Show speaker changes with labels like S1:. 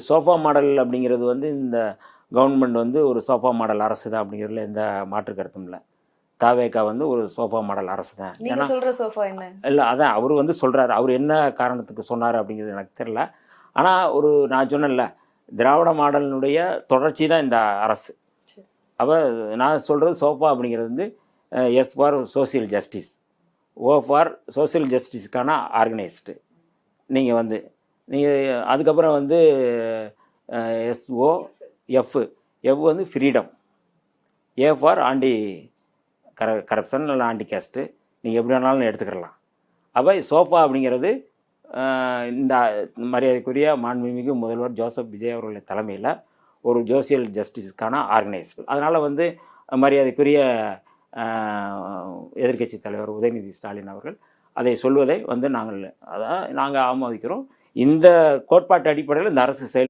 S1: Sofa model அப்படிங்கிறது வந்து இந்த கவர்மெண்ட் வந்து ஒரு சோஃபா மாடல் அரசு தான் அப்படிங்கிறதுல எந்த மாற்று கருத்தும் இல்லை. தாவேகா வந்து ஒரு சோஃபா மாடல் அரசு தான்.
S2: நீங்க
S1: ஏன்னா
S2: சொல்ற சோஃபா என்ன?
S1: இல்லை அதான் அவர் வந்து சொல்கிறாரு. அவர் என்ன காரணத்துக்கு சொன்னார் அப்படிங்கிறது எனக்கு தெரியல. ஆனால் நான் சொன்னேன்ல, திராவிட மாடலினுடைய தொடர்ச்சி தான் இந்த அரசு.
S2: சரி.
S1: அப்போ நான் சொல்கிறது சோஃபா அப்படிங்கிறது வந்து S for social justice, O for social ஜஸ்டிஸுக்கான ஆர்கனைஸ்டு. நீங்கள் வந்து நீங்கள் அதுக்கப்புறம் வந்து எஸ்ஓ எஃப் வந்து freedom, A for anti corruption இல்லை ஆண்டி கேஸ்ட்டு, நீங்கள் எப்படி வேணாலும் எடுத்துக்கிடலாம். அப்போ சோஃபா அப்படிங்கிறது இந்த மரியாதைக்குரிய மாண்புமிகு முதல்வர் ஜோசப் விஜய் அவர்களுடைய தலைமையில் ஒரு சோசியல் ஜஸ்டிஸுக்கான ஆர்கனைஸ்டு. அதனால் வந்து மரியாதைக்குரிய எதிர்க்கட்சி தலைவர் உதயநிதி ஸ்டாலின் அவர்கள் அதை சொல்வதை வந்து நாங்கள் ஆமோதிக்கிறோம். இந்த கோட்பாட்டு அடிப்படையில் இந்த அரசு